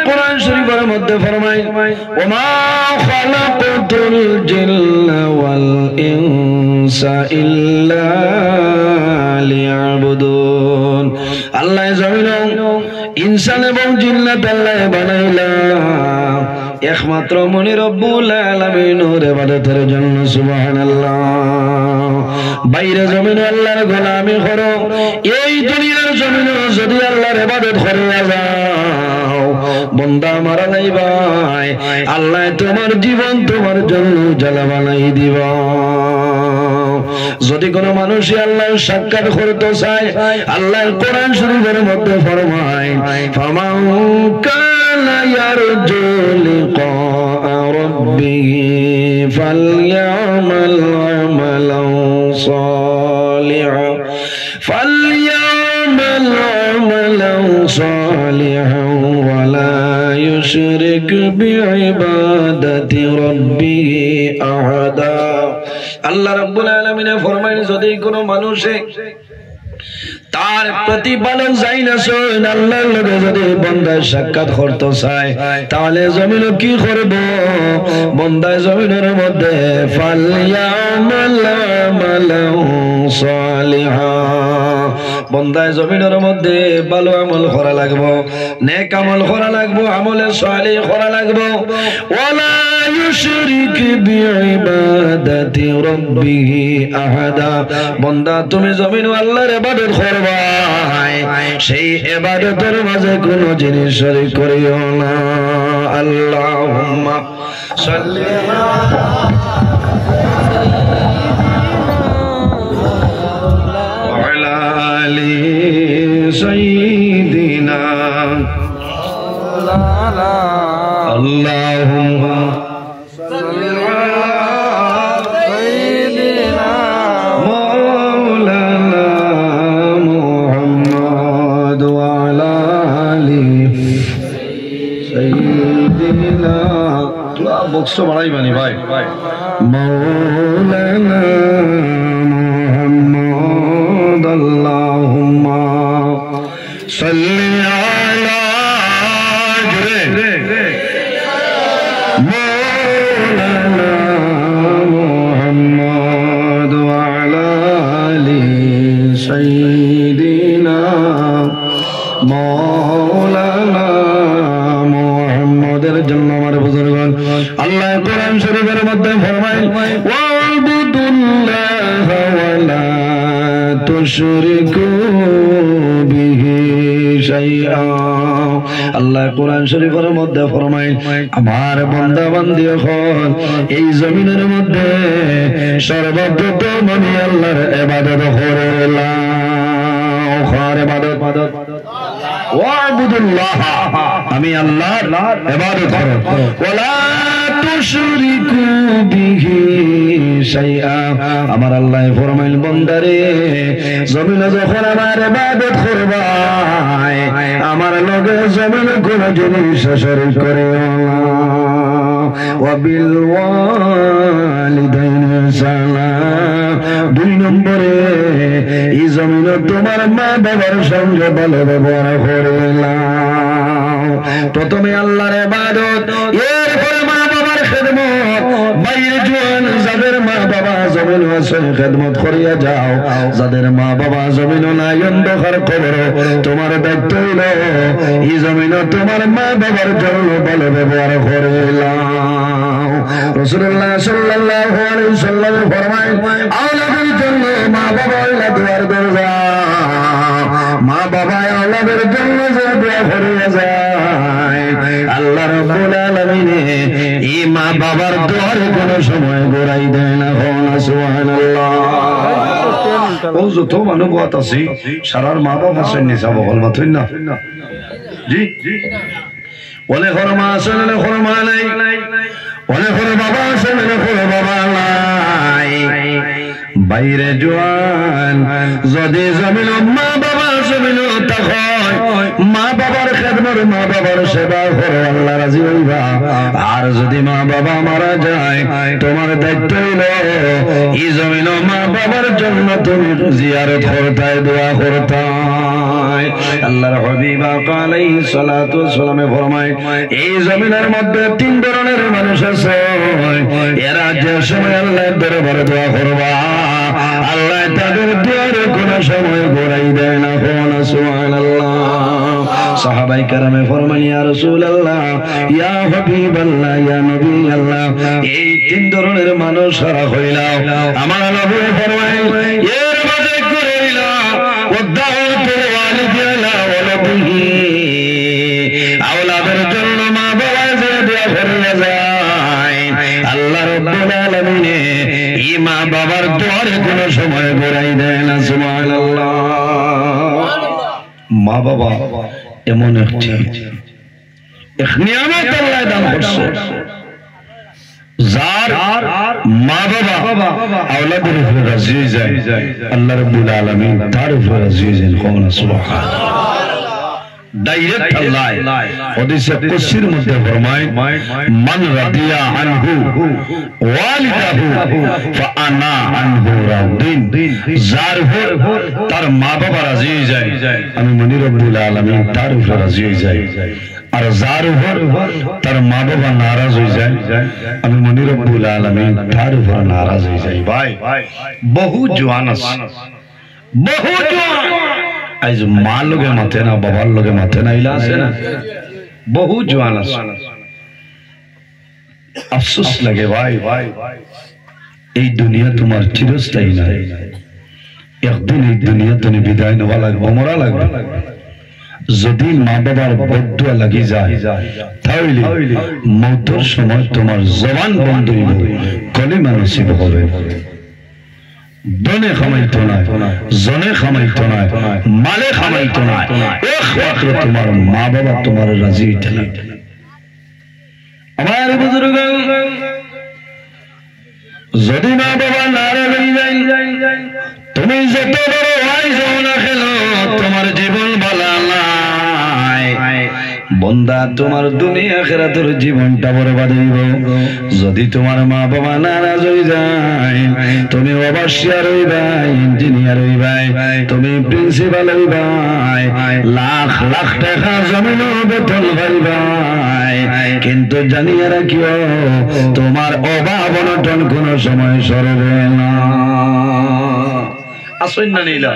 কোরআন শরীফের মধ্যে ফরমায় ওমা খালাকতুল জিন্না ওয়াল ইনসা ইল্লা লিয়াবুদুন। আল্লাহ জমিন ইনসান এবং জিন্নাত আল্লাহ বানাইলা একমাত্র মনি রব্বুল আলামিনের ইবাদতের জন্য। সুবহানাল্লাহ। বাইরে জমিন আল্লাহর গোলামি করো, এই দুনিয়ার জমিন যদি আল্লাহর ইবাদত করিয়া যাও বান্দা মারা যাইবাই, আল্লাহ তোমার জীবন তোমার জন্য জ্বালা বানাই দিবা। যদি কোনো মানুষ আল্লাহর সাক্ষাৎ করতে চায়, আল্লাহর কোরআন শরীফের মধ্যে ফরমায় ফামান কানা ইয়ারজু লিকা রাব্বিহি ফালইয়ামাল আমালান সালিহান ওয়া লা ইউশরিক বিইবাদাতি রাব্বিহি আহাদা। আল্লাহ রাব্বুল আলামিন ফরমায় যদি কোনো মানুষে তার প্রতিপালক যাই না শোন আল্লাহর লগে যদি বান্দার সাক্ষাৎ করতে চায়, তাহলে জমিন কি করব? বান্দার জমিনের মধ্যে ফালইয়ামাল আমালান সালিহান, বান্দার জমিনের মধ্যে ভালো আমল করা লাগবে, নেক আমল করা লাগবে, আমলে সালিহ করা লাগবে। ওয়ালা ইউশরিক বিইবাদাতি রাব্বিহি আহাদা। বান্দা তুমি জমিন আল্লাহর ইবাদত করবা, সেই ইবাদতের মাঝে কোনো জিনিস শরীক করিও না। আল্লাহুম্মা সাল্লি আলা আলি সাইয়্যিদিনা আল্লাহুম্মা সাল্লি আলা সাইয়্যিদিনা মাওলানা মুহাম্মদ ওয়া আলা আলি সাইয়্যিদিনা। তোরা বক্স বাড়াইবানি ভাই। মাওলানা মুহাম্মদ আল্লাহুম্মা সাল্লি আলা মাওলানা মুহাম্মদ ওয়া আলা আলি সাইয়্যিদিনা মাওলানা মুহাম্মদের জন্য আমার বুজুর্গগণ আল্লাহ কোরআন শরীফের মধ্যে ফরমায় ওয়াবুদুল্লাহ ওয়া লা তুশরিকু বিহি শাইআ। আল্লাহ কোরআন শরীফের মধ্যে ফরমায় আমার বান্দা বান্দি হল এই জমিনের মধ্যে সর্বপ্রথম আমি আল্লাহর ইবাদত করলাম। খার ইবাদত ওয়াবুদুল্লাহ, আমি আল্লাহর ইবাদত করব। ওয়ালা তুশরিকু বিহি শাইআ, আমার আল্লাহ ফরমাইল বান্দারে জমিনে যখন আমার ইবাদত করবা আমার লগে জমিনে কোনো জিনিস শরীক করিও না। ওয়া বিল ওয়ালিদাইনি ইহসানা, দুই নম্বরে এই জমিনে তোমার মা বাবার সঙ্গে ভালো ব্যবহার করিলাম। প্রথমে আল্লাহর ইবাদত, এরপরে মা বাবার খেদমত। বাইরে জোয়ান যাদের মা বাবা জমিন আছে খেদমত করিয়া যাও, যাদের মা বাবা জমিন নাই অন্ধকার কবর, তোমার দায়িত্ব হইল এই জমিন তোমার মা বাবার জন্য ভালো ব্যবহার করিলাম। রাসূলুল্লাহ সাল্লাল্লাহু আলাইহি ওয়াসাল্লাম ফরমায় আওলাদের জন্য মা বাবা হইলা দুয়ার দরজা, মা বাবা আওলাদের জন্য যে দোয়া করিয়া যায় আল্লাহ রাব্বুল আলামিন এই মা বাবার দোয়ার কোনো সময় গোড়াই দেয় না। সুবহানাল্লাহ। ও যত মানুষ আছে সারার মা বাবা সৈন্য যাব বলবা তুই না জি বলে ঘর মা আছে না ঘর মা নাই, বলে ঘর বাবা আছে না ঘর বাবা নাই। বাইরে জোয়ান যদি জমিন মা বাবা জমিন তখন মা বাবার খেদমত মা বাবার সেবা করো আল্লাহ রাজি হইবা আর যদি মা বাবা মারা যায় তোমার দায়িত্ব হইল এই জমিন মা বাবার জন্য তুমি জিয়ারত করতাই দোয়া করতাই আল্লাহর হাবিব আলাইহিস সালাতু ওয়াস সালামে ফরমায় এই জমিনের মধ্যে তিন ধরনের মানুষ আছে এরা যে সময় আল্লাহর দরবারে দোয়া করবা আল্লাহ তাদের দোয়ার কোনো সময় ঘোরাই দেয় না সুবহানাল্লাহ সাহাবায়ে কেরামে ফরমান ইয়া রাসূলুল্লাহ ইয়া হাবিবাল্লাহ ইয়া নবী আল্লাহ এই তিন ধরনের মানুষ সারা হইলা আমার নবী ফরমায় এর মাঝে কইলা ওয়াদাউতুল ওয়ালিদিনা ওয়ালাদিহি আওলাদের জন্য মা বাবা যে দোয়া করে যায় আল্লাহ রাব্বুল আলামিন এই মা বাবার দোয়ার কোনো সময় ঘোরাই দেয় না সুবহানাল্লাহ মা বাবা এমন একটি এক নিয়ামত আল্লাহ দান করছে যার মা বাবা আওলাদের উপরে রাজি হয়ে যায় আল্লাহ রাব্বুল আলামিন তার উপরে রাজি হয়ে যায় সুবহানাল্লাহ ডাইরেক্ট আল্লাহ হাদিসে কুদসির মধ্যে ফরমায় মান রাদিয়া আনহু ওয়ালিদাহু ফাআনা আনহু রাদিন যার উপর তার মা বাবা রাজি হয়ে যায় আমি মনি রব্বুল আলামিন তার উপরে রাজি হয়ে যাই আর যার উপর তার মা বাবা নারাজ হয়ে যায় আমি মনি রব্বুল আলামিন তার উপর নারাজ হয়ে যাই ভাই বহু জওয়ান আছে বহু জওয়ান আজ মা লোকে মাথে না বাবার লোকে মাথে না ইলা আছে না বহু জওয়ান আছে আফসোস লাগে ভাই এই দুনিয়া তোমার চিরস্থায়ী না একদিন এই দুনিয়া তুমি বিদায় নেওয়া লাগবে মরা লাগবে যদি মা বাবার বদদুয়া লাগি যায় তাহলে মওতের সময় তোমার জবান বন্ধ হইবে কলিমা নসিব হবে দনে খামাইতো না জনে খামাইতো না মালে খামাইতো না একমাত্র তোমার মা বাবা তোমার রাজি হইতে না আমার বুজুর্গ যদি মা বাবা নারাজ হয়ে যায় তুমি যত বড় ভাই যাও না কেন তোমার জীবন ভালো নাই বন্দা তোমার দুনিয়া আখিরাতের জীবনটা বরবাদ হইব যদি তোমার মা বাবা নারাজ হয়ে যায় তুমি অবশ্যই হইবাই ইঞ্জিনিয়ার হইবাই তুমি প্রিন্সিপাল হইবাই লাখ লাখ টাকা জমিন বেতন পাইবাই কিন্তু জানিয়ে রাখিও তোমার অভাব অনটন কোন সময় সরবে না আসেন না নীলা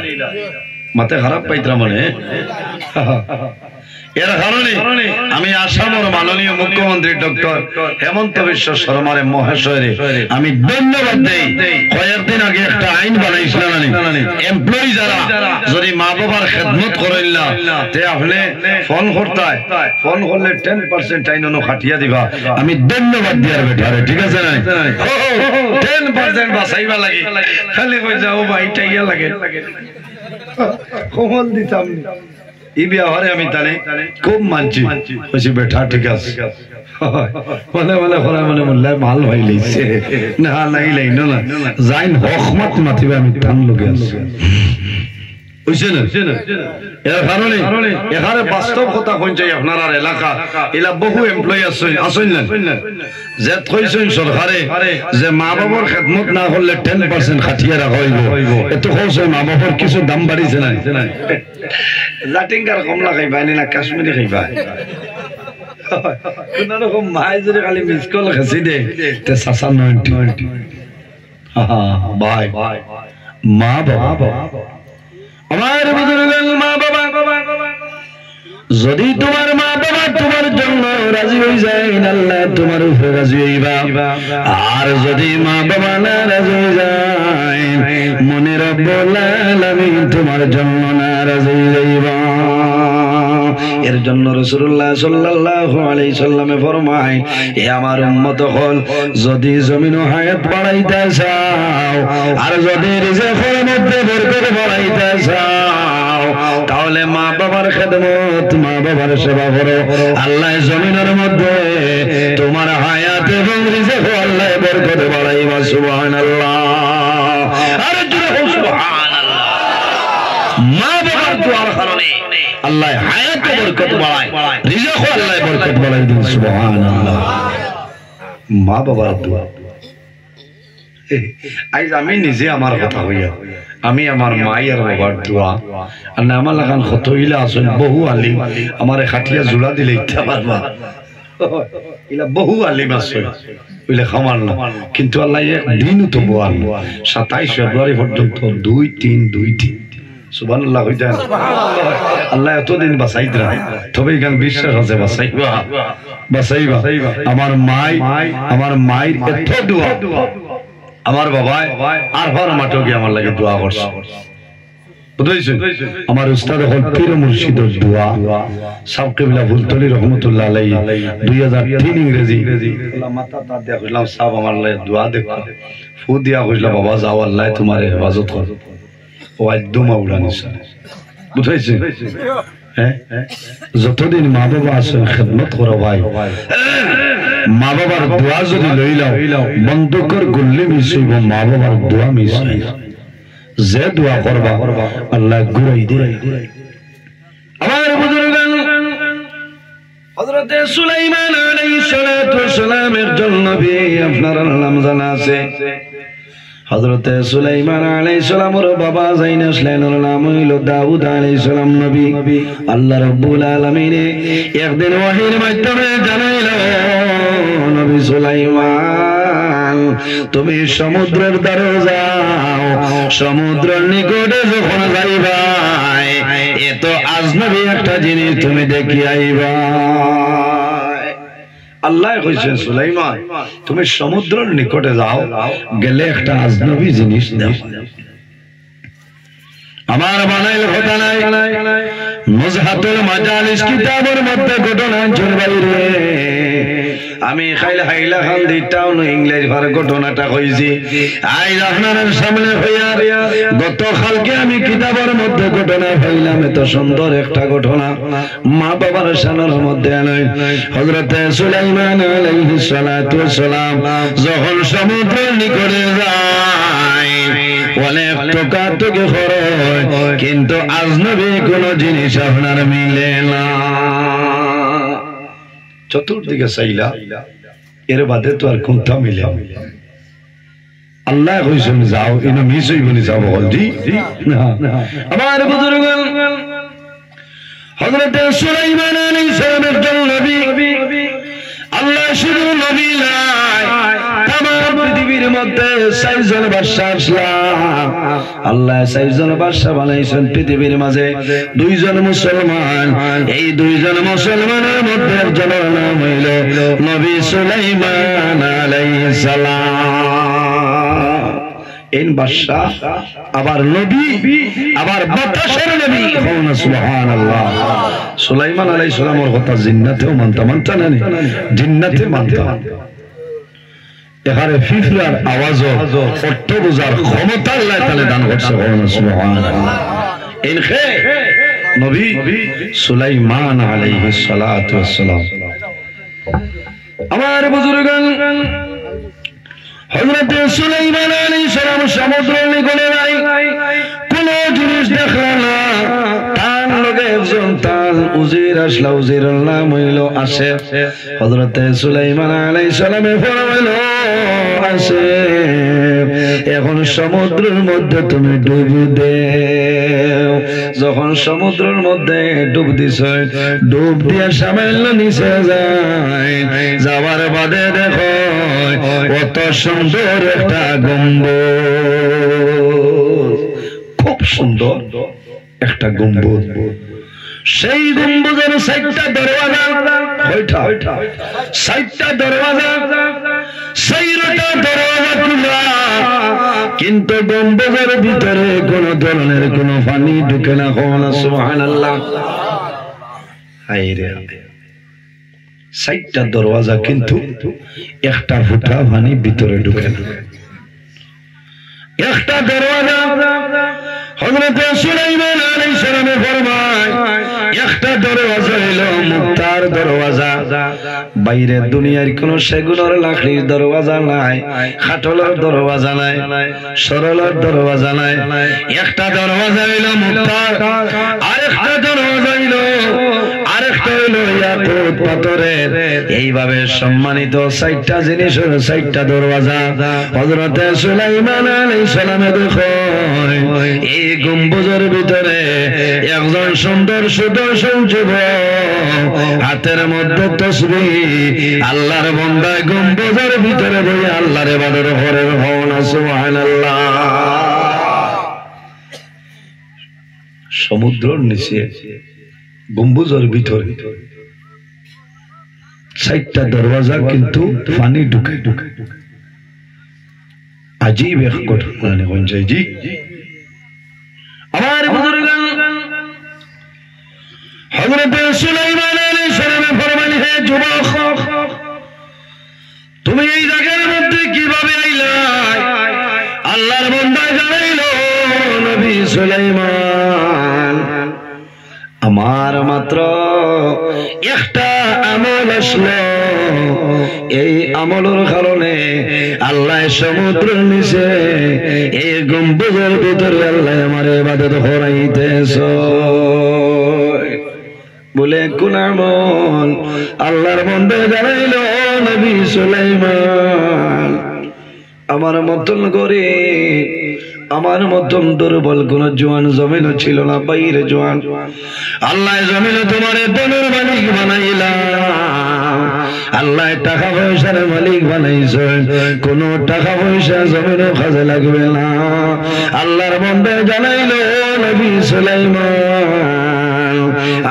মাথা খারাপ পাইতরা মানে এর কারণে আমি আসামের মাননীয় মুখ্যমন্ত্রী ডক্টর হেমন্ত বিশ্ব শর্মারে মহাশয়রে আমি ধন্যবাদ দেই কয়েকদিন আগে একটা আইন বানাইছিলেন এমপ্লয়ি যারা যদি মা বাবার খেদমত করেন না তে আপনি ফোন করতায় ফোন করলে 10% আইন অনু খাটিয়া দিবা আমি ধন্যবাদ দিয়ার বেটারে ঠিক আছে না 10% বাঁচাইবা লাগে খালি কই যাও ভাই টাইয়া লাগে কমল দিতাম এই ব্যবহারে আমি তানে খুব মানছি বলছি বেটা ঠিক আছে মনে মনে করা মনে মনে ভাল ভাই লইছে না নাই লাইনো না যাইন হকমত মাতিবে আমি টান লগে আছি এর কারণে এখানে বাস্তব কথা কইছে আপনার এলাকা এলা বহু এমপ্লয়ি আছেন না যে কইছেন সরকারে যে মা বাবার খেদমত না করলে 10% খাটিয়া রাখা হইব এত কইছে মা বাবার কিছু দাম বাড়িছে না লাটিঙ্গার কমলা খাইবা না কাশ্মীরি খাইবা কোন রকম মাই যদি খালি মিস কল খাসি দে তে সাসা 90 ভাই মা বাবা আমার বুজুর্গ মা বাবা যদি তোমার মা বাবা তোমার জন্য রাজি হয়ে যায় আল্লাহ তোমার উপরে রাজি হইবা আর যদি মা বাবা না রাজি হয়ে যায় মনে রব্বুল আলামিন তোমার জন্য নারাজ হয়ে যাইবা এর জন্য রাসূলুল্লাহ সাল্লাল্লাহু আলাইহি সাল্লামে ফরমায় হে আমার উম্মত হল যদি জমিন ও হায়াত বাড়াইতে চাও আর যদি রিজিকের মধ্যে বরকত বাড়াইতে চাও তাহলে মা বাবার খেদমত মা বাবার সেবা করো আল্লাহ জমিনের মধ্যে তোমার হায়াত এবং রিজিক আল্লাহ বরকত বাড়াইবা সুবহানাল্লাহ আর জোরে সুবহানাল্লাহ মা বাবার দোয়ার কারণে আল্লাহ হায়াতে বরকত বাড়ায়, রিজিকও আল্লাহ বরকত বাড়ায় দিন সুবহানাল্লাহ। মা বাবার দোয়া আজ আমি নিজে আমার কথা হইয়া আমি আমার মাই আর বাবার দোয়া আর না আমার লাগান কত ইলা আসেন বহু আলিম আমার খাটিয়া জোড়া দিলে ইচ্ছা পারবা ইলা বহু আলিম আছে বলে খামার না কিন্তু আল্লাহ একদিনও তো বোয়াল 27 ফেব্রুয়ারি পর্যন্ত 2-3-2-3 সুবহানাল্লাহ হই যায় আল্লাহ এতদিন বাঁচাইতে তবে এখানে বিশ্বাস আছে বাঁচাইবা আমার মায়ের এত দোয়া আমার বাবা আর হর মাঠে গিয়ে আমার লাগে দোয়া করছে বুঝাইছেন আমার উস্তাদ হল পীর মুর্শিদের দোয়া সাহেব কিবলা ফুলতলি রহমাতুল্লাহ আলাইহি 2003 ইংরেজি আল্লাহ মাতা তা দেয়া কইলাম সাহেব আমার লাগে দোয়া দেখো ফু দিয়া কইলা বাবা যাও আল্লাহ তোমার হেফাজত করে ও আজ দুমা উড়ানিস বুঝাইছেন হ্যাঁ যতদিন মা বাবা আছেন খেদমত করো ভাই মা বাবার দোয়া যদি লইলাও বন্ধকর গুল্লি মিস হইব মা বাবার দোয়া মিস হইব যে দোয়া করবা আল্লাহ ঘুরাই দে আমার বুজুর্গান হযরত সুলাইমান আলাইহিস সালাতু ওয়াস সালামের জন্য নবী আপনার নাম জানা আছে হযরত সুলাইমান আলাইহিস সালামের বাবা জাইন আসলামের নাম হইল দাউদ আলাইহিস সালাম নবী আল্লাহ রাব্বুল আলামিন একদিন ওহীর মাধ্যমে জানাইলো নবী সুলাইমান তুমি সমুদ্রের ধারে যাও সমুদ্রের নিকটে যখন যাইবা এত আজনবী একটা জিনিস তুমি দেখি আইবা আল্লাহ কইছেন সুলাইমান তুমি সমুদ্রের নিকটে যাও গেলে একটা আজনবী জিনিস দেখো আমার বানাইল কথা নাই মুজহাতুল মাজালিস কিতাবের মধ্যে ঘটনা চলবাইরে আমি খাইলা হাইলা খান দিটাও না ইংলিশ ভার ঘটনাটা কইছি আজ আপনাদের সামনে হইয়া গত কালকে আমি কিতাবের মধ্যে ঘটনা পাইলাম এত সুন্দর একটা ঘটনা মা বাবার শানের মধ্যে নয় হযরত সুলাইমান আলাইহিস সালাতু ওয়াস সালাম যখন সমুদ্রের নিকটে যায় অনেক টোকাটুকি করে কিন্তু আজনবী কোন জিনিস আপনার মিলে না চতুর্দিকে চাইলা এর বাদে তো আর কোনটা মিলে আল্লাহ কইছেন যাও ইনো মিস হইবনি যাও বলজি আমার বুজুর্গগণ হযরত সুলাইমান আলাইহিস সালামের জন্য নবী আল্লাহ শুধু নবী নাই তাম পৃথিবীর মধ্যে 6 জন বাদশা আসলাম আল্লাহ 6 জন বাদশা বানাইছেন পৃথিবীর মাঝে 2 জন মুসলমান এই 2 জন মুসলমানের মধ্যে একজনের নাম হইল নবী সুলাইমান আলাইহিস সালাম এই বাদশা আবার নবী আবার বাতাসের নবী হন সুবহানাল্লাহ সুলাইমান আলাইহিস সালামের কথা জিন্নাতেও মানতা না জিন্নাতে মানতা এখানে ফিফরার আওয়াজও অর্থ বোঝার ক্ষমতা আল্লাহ তাআলা দান করছে সুবহানাল্লাহ ইনখে নবী সুলাইমান আলাইহিস সালাতু ওয়াস সালাম আমার বুজুর্গগণ হযরত সুলাইমান আলাইহিস সালাম সমুদ্রের নিকটে নাই কোন জিনিস দেখলেন না তার লগে একজন তার উজির আসলা উজিরের নাম হইল আসে হযরত সুলাইমান আলাইহিস সালামে ফরমাইল আসে এখন সমুদ্রের মধ্যে তুমি ডুব দেও যখন সমুদ্রের মধ্যে ডুব দিছ ডুব দিয়ে সামান্য নিচে যায় যাওয়ার বাদে দেখো কত সুন্দর একটা গম্বুজ খুব সুন্দর একটা গম্বুজ সেই গম্বুজের 6টা দরওয়াজা কয়টা 6টা দরওয়াজা 6টা দরওয়াজা খোলা কিন্তু গম্বুজের ভিতরে কোন ধরনের কোন পানি ঢুকে না সুবহানাল্লাহ হায়রে 6টা দরওয়াজা কিন্তু একটা ফুটা পানি ভিতরে ঢুকে না একটা দরওয়াজা হযরত সুলাইমান আলাইহিস সালামে ফরমায় একটা দরওয়াজা হলো মুক্তার দরওয়াজা বাইরের দুনিয়ার কোন সেগুনের লাকড়ির দরওয়াজা নাই, খাটলের দরওয়াজা নাই, সরলের দরওয়াজা নাই। একটা দরওয়াজা হইল মুক্তার, আরেকটা দরওয়াজা হইল আরেকটা হইল ইয়াকুত পাথরের। এইভাবে সম্মানিত 4টা জিনিসের 4টা দরওয়াজা। হযরতে সুলাইমান আলাইহিস সালামে দেখো এই গম্বুজের ভিতরে একজন সুন্দর সুদর্শন যুবক, হাতের মধ্যে তাসবিহ, আল্লাহর বান্দা গম্বুজের ভিতরে বসে আল্লাহর ইবাদত করে। সুবহানাল্লাহ। সমুদ্রের নিচে গম্বুজের ভিতরে 4টা দরওয়াজা, কিন্তু পানি ঢুকে ঢুকে। আজীব এক ঘটনা হয়ে যায়। জি আমার বুজুর্গান, হযরত সুলাইমান আলাইহিস সালাম ফরমান, হে যুবক, তুমি এই জায়গার মধ্যে কিভাবে আইলা? আল্লাহর বান্দা জানাইল, নবী সুলাইমান, আমার মাত্র একটা আমল আসলো, এই আমলের কারণে আল্লাহ সমুদ্রের নিচে এই গম্বুজের ভিতরে আল্লাহ আমার ইবাদত করাইতেছ। বলে কোন আমল? আল্লাহর বান্দা জানাইল, নবী সুলাইমান, আমার মতন করে, আমার মতন দুর্বল কোন জওয়ান জমিন ছিল না, বাইরে জওয়ান। আল্লাহ জমিনে তোমার ধনের মালিক বানাইলাম, আল্লাহ টাকা পয়সার মালিক বানাইছে, কোন টাকা পয়সা জমিনে কাজে লাগবে না। আল্লাহর বান্দা জানাইল, নবী সুলাইমান,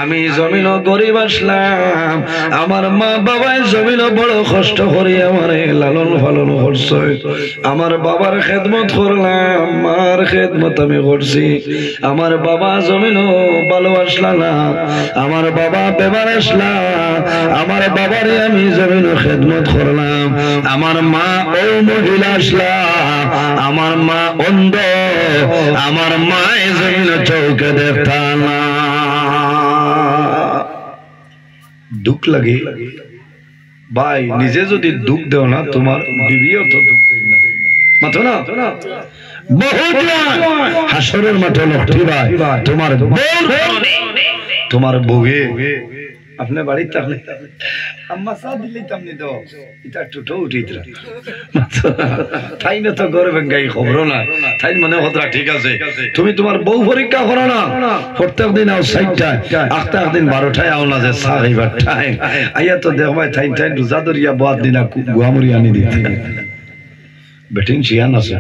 আমি জমিন গরিব আসলাম, আমার মা বাবায় জমিন বড় কষ্ট করে আমার লালন পালন করছে, আমার বাবার খেদমত করলাম, মার খেদমত আমি করছি। আমার বাবা জমিন ভালো আসলা না, আমার বাবা বেমার আসলা, আমার বাবারে আমি জমিন খেদমত করলাম। আমার মা ও মহিলা আসলা, আমার মা অন্ধ, আমার মা জমিন চৌকে দেখতা না। দুঃখ লাগে ভাই, নিজে যদি দুঃখ দেও না, তোমার বিবিও তো দুঃখ দেয় না, মাথো না। হাসরের মাঠে লক্ষ্মী ভাই, তোমার তোমার বউয়ে আপনার বাড়িতে থাকলে আম্মা চা দিলেই তামনি দাও, এটা টুটো উঠিত তাই না, তো গর্বেন গাই খবর না, তাই মনে হতরা ঠিক আছে। তুমি তোমার বউ পরীক্ষা করো না, প্রত্যেক দিন আও 4টায়, আখটা দিন 12টায় আও না, যে চা খাইবার টাইম আইয়া তো দেখ ভাই ঠাইন ঠাইন রোজা ধরিয়া বাদ দিনা গুয়ামুড়ি আনি দিতে বেটিং শিয়ান আছে।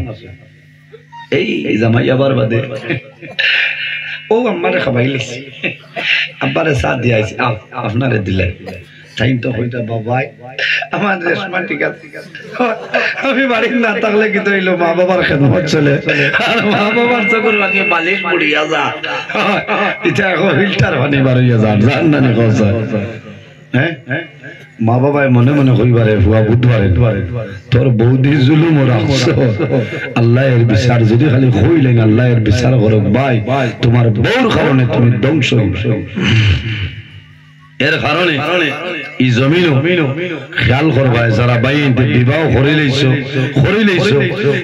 এই জামাই আবার বাদে ও আমারে খাবাইলিস, আব্বারে চা দিয়ে আইছি, আপনারে দিলে তাই তো হইতা বাবাই আমার রেশমা ঠিক আছে। আমি বাড়ি না থাকলে কি হইলো, মা বাবার খেদমত চলে, আর মা বাবার চোখের লাগে বালিশ মুড়িয়া যা, এটা এখন ফিল্টার পানি বাড়িয়া যান জান নানি কথা। হ্যাঁ, মা বাবায় মনে মনে কইবারে ভুয়া বুধবারে তোর বৌদি জুলুম রাখছ, আল্লাহ এর বিচার যদি খালি হইলেন, আল্লাহ এর বিচার করো ভাই, তোমার বউর কারণে তুমি ধ্বংস হইছো। এর কারণে এই জমিনও খেয়াল করবা, যারা বাইনতে বিবাহ করে লইছো,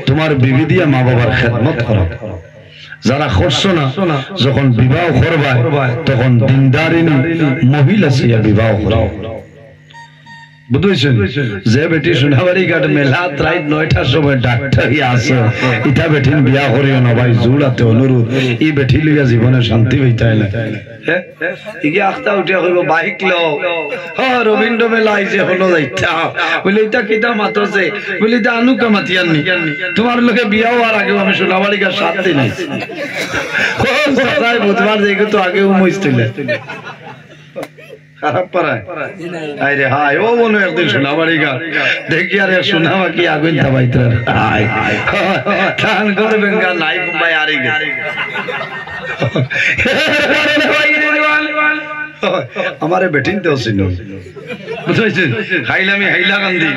তোমার বিবি দিয়া মা বাবার খেদমত করো। যারা করছো না, যখন বিবাহ করবা তখন দিনদারিনী মহিলা ছিয়া বিবাহ করো। বুঝছেন? যে বেটি সোনাবাড়ি ঘাট মেলাত রাত 9টার সময় ডাক্তারি আছে, ইটা বেটিন বিয়া করিও না ভাই, জোড়াতে অনুরোধ, এই বেটি লইয়া জীবনে শান্তি পাইতাই না। ইগে আখতা উঠিয়া কইব বাইক লও, রবীন্দ্র মেলা আইছে হলো যাইতা, বলে এটা কিটা মাতছে, বলে এটা আনুকা মাতিয়াননি, তোমার লোকে বিয়া হওয়ার আগে আমি সোনাবাড়ি ঘাট 7 দিন আইছি, বুধবার দেখে তো আগেও মইছিল খারাপ পারায়। আরে হায় ও মনে একদিন সোনাবাড়ি ঘাট দেখি, আরে সোনামা কি আগুন থামাইতে খান করবেন গা নাই ভাই, আরে আমারে বেটিন তো ছিল, বুঝাইছেন? খাইলামি হাইলা কান্দি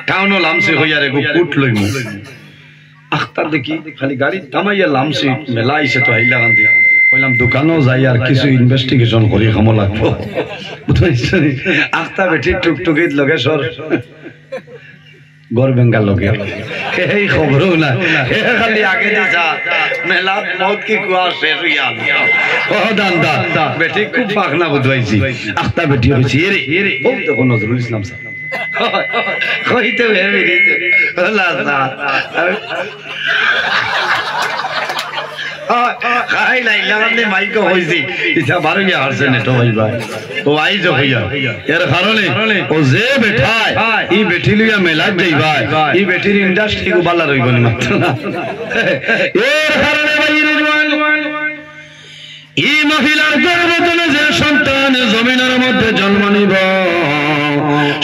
টাউনও লামসি হইয়া রে কুট লইমু, আখতার দেখি খালি গাড়ি থামাইয়া লামসি মেলা আইছে তো হাইলা কান্দি কইলাম দোকানও যাই আর কিছু ইনভেস্টিগেশন করি খামো লাগবো আখতা বেটি টুকটুকিত লগে সর গড় বেঙ্গাল লগে এই খবরও না খালি আগে দি যা মেলা মত কি কুয়া শেষ হইয়া ও দান্দা বেটি খুব পাখনা বুঝাইছি আখতা বেটি হইছি এরে ও দেখো নজরুল ইসলাম স্যার কইতে ভেবে দিতে আল্লাহ খাই নাই লাগালে মাইকো হইছি ইটা বারো গিয়া হারছে নেটো ভাইবা ও আইজ হইয়া এর কারণে ও যে বেঠায় ই বেটি লইয়া মেলা যাইবা ই বেটির ইন্ডাস্ট্রি কো বালা রইব না মাত্র না এর কারণে ভাই রিজওয়ান ই মহিলার গর্ভধারণে যে সন্তান জমিনের মধ্যে জন্ম নিব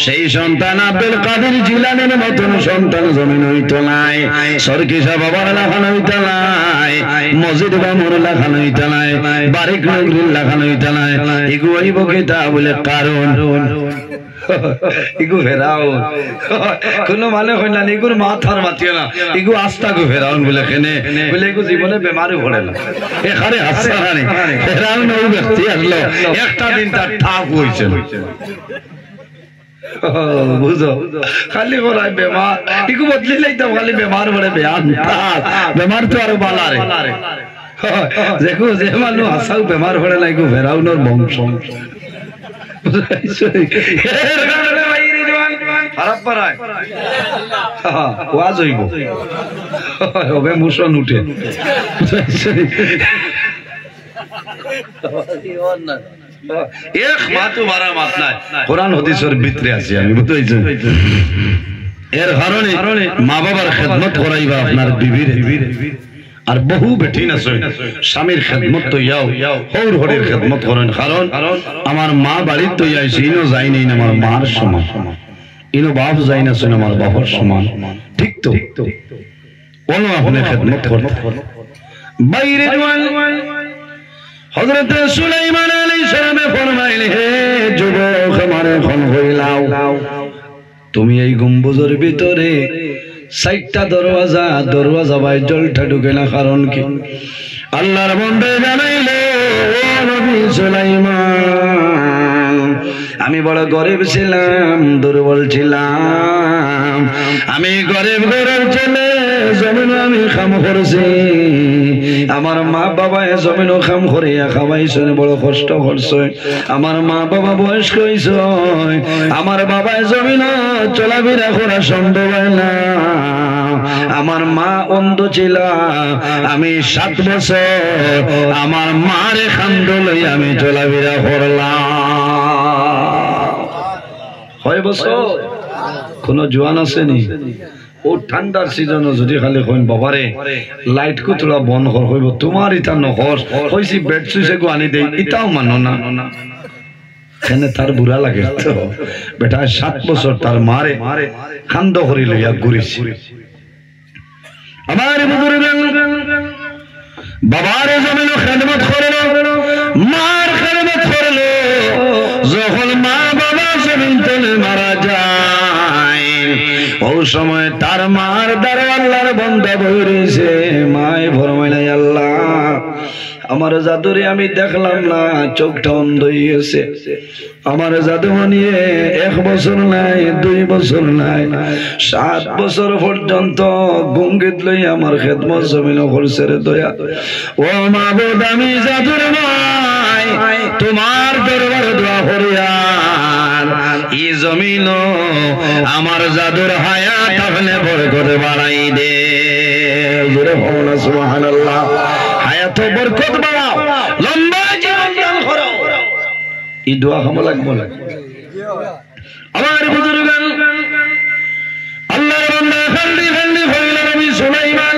সেই সন্তান আব্দুল কাদের জিলানীর মতন সন্তান জমিন হইত নাই সরকিসা বাবার লাখান হইত নাই মসজিদ বামুর লাখান হইত নাই বারিক নগরীর লাখান হইত নাই এগু হইব কেতা বলে কারণ ইগু ফেরাউন কোনো মানে হইল না ইগুর মাথার মাতিও না ইগু আস্তা গু ফেরাউন বলে কেনে বলে ইগু জীবনে বেমারি পড়ে না এখানে হাসানি ফেরাউন ওই ব্যক্তি আসলো একটা দিন তার ঠাপ হইছে বুঝো খালি বলাই বেমার ইগু বদলি লাইতাম খালি বেমার পড়ে বেমার তো আরো বালা রে দেখো যে মানুষ হাসাও বেমার পড়ে না ইগু ফেরাউনের বংশ খারাপ পারায় ওয়াজ হইব হবে মুসন উঠে এক মাতো মারা মাত নাই কোরআন হাদিসের ভিতরে আছে আমি বুঝাইছি এর কারণে মা বাবার খেদমত করাইবা আপনার বিবির আর বহু বেটি না স্বামীর খেদমত তো ইয়াও হৌর হরের খেদমত করেন কারণ আমার মা বাড়ির তো যাইছে ইনো যাই নেই আমার মার সমান ইনো বাপ যাই না শুনে আমার বাবার সমান ঠিক তো বলো আপনি খেদমত করেন বাইরে হযরত সুলাইমান আলাইহিস সালামে ফরমাইলেন হে যুবক আমার এখন হইলাও তুমি এই গম্বুজের ভিতরে ৬০টা দরওয়াজা ভাই জলটা ঢুকে না কারণ কি আল্লাহর বন্দে জানাইলো ও নবী সুলাইমান আমি বড় গরিব ছিলাম দুর্বল ছিলাম আমি গরিব ছেলে জমিন আমি কাম করছি আমার মা বাবা জমিনও কাম করিয়া খাওয়াইছে বড় কষ্ট করছে আমার মা বাবা বয়স্ক হইছে আমার বাবা জমিন চলাফেরা করা সম্ভব হয় না আমার মা অন্ধ ছিল আমি 7 বছর আমার মারে খান্দ লই আমি চলাফেরা করলাম 6 বছর কোন জোয়ান আসেনি ও ঠান্ডার সিজনে যদি খালি কইন বাবারে লাইট কো তোলা বন্ধ কর হইব তোমার ইতা নহর কইছি বেড সুইছে গো আনি দেই ইতাও মানো না এখানে তার বুড়া লাগে তো বেটা 7 বছর তার মারে খান্দ করি লইয়া ঘুরিছি আমার বুজুর্গ বাবার জমিন খেদমত করলো মার খেদমত করলো যখন মা বাবা জমিন তলে মারা যায় ওই সময় তার মার দ্বারা আল্লাহর বান্দা বইরেছে মায় ফরমাইল আল্লাহ আমার জাদুরে আমি দেখলাম না চোখটা অন্ধ হয়ে গেছে আমার জাদু নিয়ে 1 বছর নাই 2 বছর নাই 7 বছর পর্যন্ত গুঙ্গিত লই আমার খেদমত জমিন করছে রে দয়া ও মাবুদ আমি জাদুর ভাই তোমার দরবারে দোয়া করিয়ার এই জমিন আমার জাদুর হায়াত আপনি বরকত বাড়াই দে জোরে বলুন সুবহানাল্লাহ হায়াত বরকত বাড়াও লম্বা জীবন দান করো এই দোয়া কেমন লাগবে আমার বুজুর্গান আল্লাহর বান্দা খালি হইল নবী সুলাইমান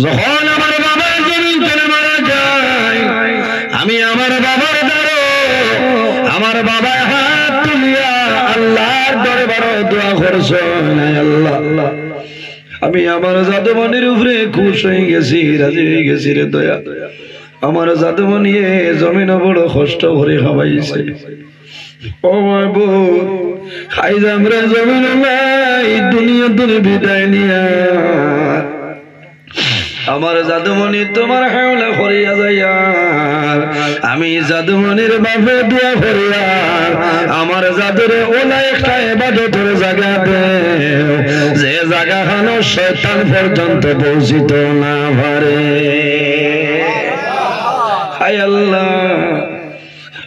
যখন আমার বাবা জমিন চলে মারা যায় আমি আমার বাবার দ্বারা আমার বাবা হাত তুলিয়া আল্লাহর দরবারে দোয়া করছে আল্লাহ আমি আমার জাদুমনির উপরে খুশ হয়ে গেছি রাজি হয়ে গেছি রে দয়া আমার জাদুমনি জমিন বড় কষ্ট করে খাওয়াইছে ও মাহবুব খাইজাম রে জমিন নাই দুনিয়া তুমি বিদায় নিয়া আমার জাদুমণি তোমার হাওলা করিয়া যাইয়া আমি জাদুমণির বাপে দোয়া করিয়া আমার জাদুরে ওলা একটা ইবাদতের জায়গা দেও যে জায়গা খানো শয়তান পর্যন্ত পৌঁছিত না পারে। হায় আল্লাহ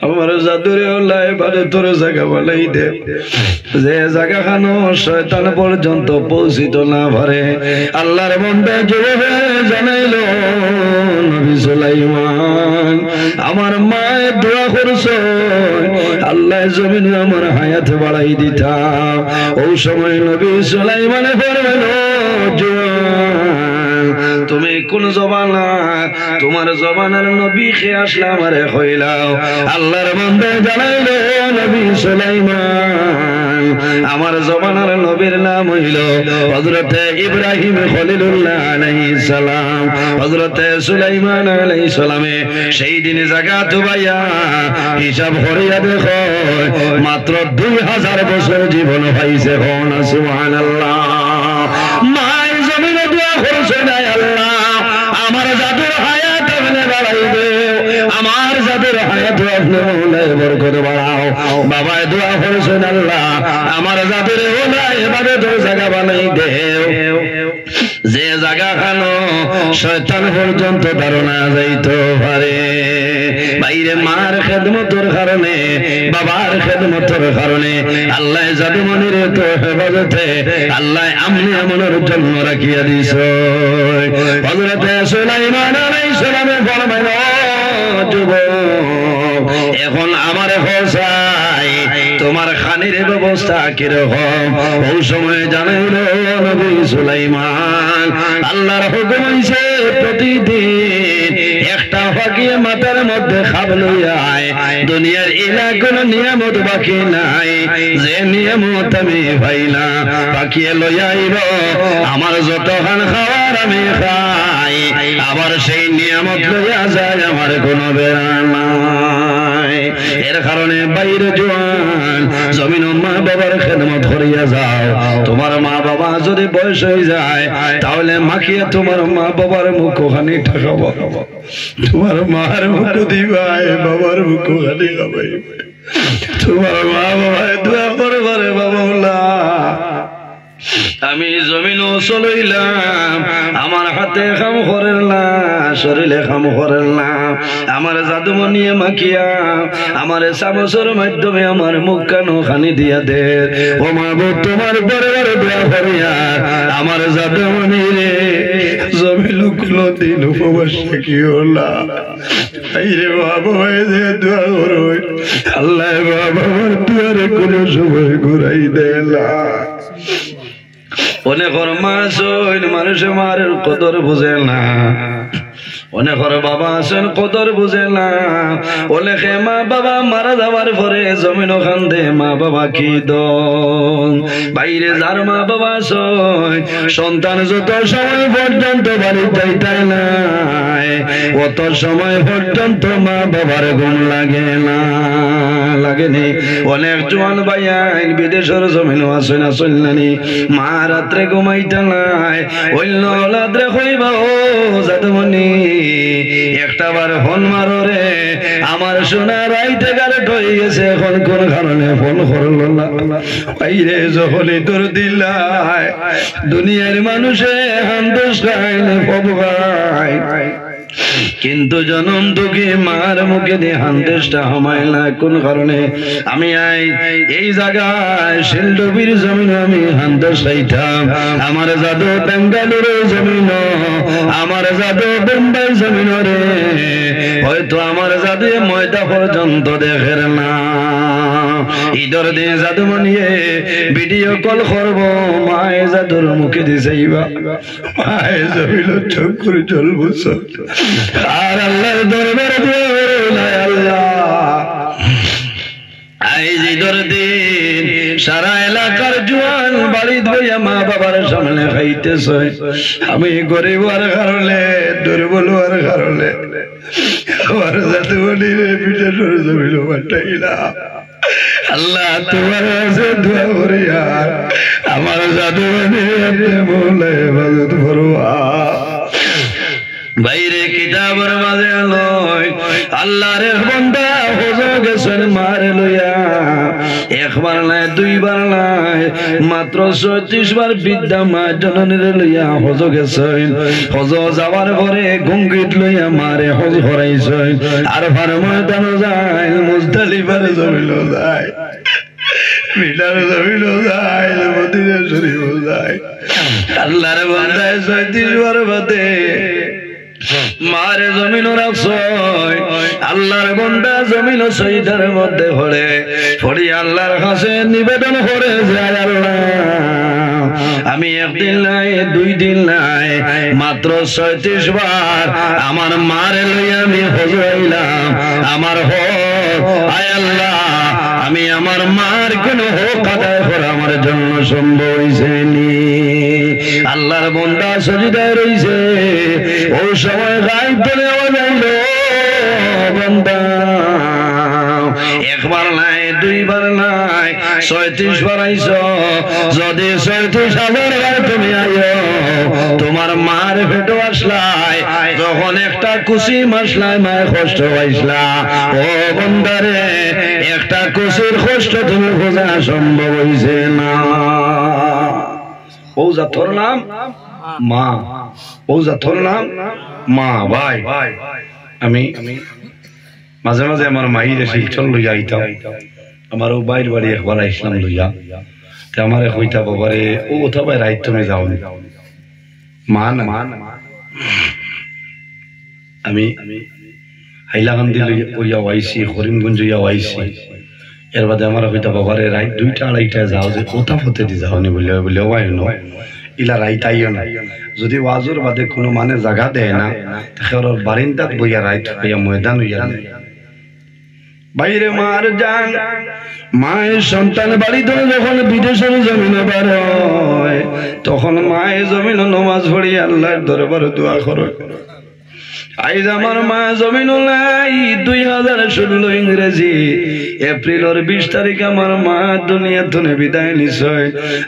আমার জাদুরে ওলা ইবাদতের জায়গা বানাই দে যে জায়গা খানো শয়তান পর্যন্ত পৌঁছিত না পারে। আল্লাহর বান্দা জবাবে জানাইলো নবী সুলাইমান আমার মায়ের দোয়া করছো আল্লাহ জমিনে আমার হায়াত বাড়াই দিতা। ওই সময় নবী সুলাইমানে বললেন তুমি কোন জবানা তোমার জবানার নবী খেয়ে আসলে আমারে কইলাও। আল্লাহর বান্দা জানাইলো নবী সুলাইমান আমার জবানার নবীর নাম হইল হযরত ইব্রাহিম খলিলুল্লাহ আলাইহিস সালাম। হযরত সুলাইমান আলাইহিস সালামে সেই দিনে জাগাত ভাইয়া হিসাব করিয়া দেখো মাত্র 2000 বছর জীবন পাইছে। সুবহানাল্লাহ। মাই জমিনে দোয়া করছে না আল্লাহ আমার জাদুর হায়াত আপনি বাড়াই দেও, আমার জাদুর হায়াত আপনি মৌলায় বরকত বাড়াও। বাবায় দোয়া করছেন আল্লাহ আমার জাদুরে ওলা ইবাদতের জায়গা বানাই দেও যে জায়গা খানো শয়তান পর্যন্ত ধারণা যাইতে পারে। বাইরে মার খেদমতের কারণে বাবার খেদমতের কারণে আল্লাহ জাদুমণির তো হেফাজতে আল্লাহ আমনি আমনের জন্য রাখিয়া দিছ। হযরত সুলাইমান আলাইহিস সালামে ফরমাইল যুবক এখন আমার হোসাই তোমার খানির ব্যবস্থা কিরকম। ওই সময় জানাইল নবী সুলাইমান আল্লাহর হুকুম হইছে প্রতিদিন একটা ফাঁকিয়ে মাথার মধ্যে খাব লইয়া আয়। দুনিয়ার ইলা কোন নিয়ামত বাকি নাই যে নিয়ামত আমি পাইলা ফাঁকিয়ে লইয়া আইব। আমার যতখান খাওয়ার আমি খাই আবার সেই নিয়ামত লইয়া যায় আমার কোনো বেড়া নাই। এর কারণে বাইরে জোয়ান জমিন মা বাবার খেদমত করিয়া যাও। তোমার মা বাবা যদি বয়স হয়ে যায় তাহলে মাখিয়ে তোমার মা বাবার মুখ খানি ঠাকাবো, তোমার মার মুখ দিবাই বাবার মুখ খানি খাবাই। তোমার মা বাবায় দোয়া করবারে বাবা আমি জমিন চলইলাম আমার হাতে কাম করেন না শরীরে কাম করেন না আমার জাদুমণিয়ে মাখিয়া আমার চামচের মাধ্যমে আমার মুখ কানো খানি দিয়া দে। ও মা তোমার বড় দোয়া করিয়া আমার জাদুমণি রে জমিন কোনো দিন উপবাস কি হলা রে বাবা যে দোয়া করো আল্লাহ বাবার দুয়ারে কোনো সময় ঘুরাই দেলা। অনেকর মা আছেন মানুষে মারের কদর বুঝে না, অনেকর বাবা আছেন কদর বুঝে না। অনেকে মা বাবা মারা যাওয়ার পরে জমিন খান্দে মা বাবা কি দন। বাইরে যার মা বাবা আছেন সন্তান যত সময় পর্যন্ত বাড়ি যাইতে নাই অত সময় পর্যন্ত মা বাবার ঘুম লাগে না লাগেনি। অনেক জোয়ান ভাইয়ান বিদেশের জমিন আছেন আসল নানি মা রাত্রে ঘুমাইতে নাই অন্য রাত্রে কইবা ও জাদুমণি একটা বার ফোন মারো রে আমার সোনা রাইতে গালেট হয়ে গেছে এখন কোন কারণে ফোন করলো না। বাইরে যখনই তোর দিলাই দুনিয়ার মানুষে হান্তোষ খাইলে পবগাই কিন্তু জনম দুঃখী মার মুখে দিয়ে হান্দেশটা হামায় না কোন কারণে। আমি এই জায়গায় শিলডুবির জমিন আমি হান্দেশ চাইতাম আমার জাদু বেঙ্গালুরুর জমিন আমার জাদু বোম্বাই জমিন রে হয়তো আমার জাদু ময়দা পর্যন্ত দেখের না। ঈদের দিন জাদু মানিয়ে ভিডিও কল করবো মায়ে জাদুর মুখে দিয়ে যাইবা মায়ে জমিল চোখ করে চলবো আর আল্লাহর দরবারে আল্লাহ আইজ ঈদের দিন সারা এলাকার জোয়ান বাড়ি ধইয়া মা বাবার সামনে খাইতেছে। আমি গরিব হওয়ার কারণে দুর্বল হওয়ার কারণে আমার জাদুমণির পিঠে সরে জমিল পাঠাইলা। আল্লাহ তোমার কাছে দোয়া করি আমার জাদুমণি মৌলায় হেফাজত করবা। বাইরে কিতাবের মাঝে লয় আল্লাহর বান্দা হজ গেছেন মার লইয়া, একবার নাই দুইবার নাই মাত্র 36 বার বিদ্যা মা জননীর লইয়া হজ গেছেন। হজ যাওয়ার পরে গঙ্গিত লইয়া মারে হজ করাইছেন। আর ভার ময়দান যায়, মুজদালিফার জমিন যায়, মিনার জমিন যায়, মদিনা শরীফ যায়। আল্লাহর বান্দায় 36 বার বাদে মারে জমিন রাখছয়। আল্লাহর বান্দা জমিন সইদার মধ্যে পড়ে পড়ি আল্লাহর কাছে নিবেদন করে যায়, আল্লাহ আমি একদিন নাই দুই দিন নাই মাত্র 36 বার আমার মারে লইয়া আমি হজ হইলাম। আমার হক আয় আল্লাহ, আমি আমার মার কোন হক আদায় করা আমার জন্য সম্ভব হইছে নি। আল্লাহর বান্দা সজিদায় রইছে, ওই সময় গায়েব বলে যাইল বান্দা একবার নাই দুইবার নাই 36 বার আইছ। যদি 36,000 বার তুমি আইও, তোমার মার পেটে আসলাই যখন একটা কুশি মাসলাই মায়ের কষ্ট পাইছলা, ও বান্দারে একটা কুশির কষ্ট তুমি বোঝা সম্ভব হইছে না। ওজা তোর নাম মা, ওজা তোর নাম মা। ভাই আমি মাঝে মাঝে আমার মাইরে শিলচর লইয়া আইতাম, আমার ও বাইর বাড়ি একবার আইসলাম লইয়া, আমার হইতা বাবারে ও ওটা ভাই রাইত তুমি যাও মা না। আমি হাইলাকান্দি লইয়া আইসি, করিমগঞ্জ লইয়া আইসি, এর বাদে আমার হইতা বাবারে রাইত 2টা 2:30 যাও যে ওটা ফতে দি যাও নি বলে বলে ওয়াই ন ইলা রাইত আইও না। যদি ওয়াজুর বাদে কোনো মানে জায়গা দেয় না, তাহলে বারিন্দাত বইয়া রাইত হইয়া ময়দান হইয়া বাইরে মার যান। মায়ের সন্তান বাড়ি ধরে যখন বিদেশের জমিনে বার হয়, তখন মায়ের জমিন নামাজ পড়ি আল্লাহর দরবারে দোয়া করে। আইজ আমার মা জমিন নাই 2016 ইংরেজি এপ্রিলের 20 তারিখ আমার মা দুনিয়া থেকে বিদায় নিছে।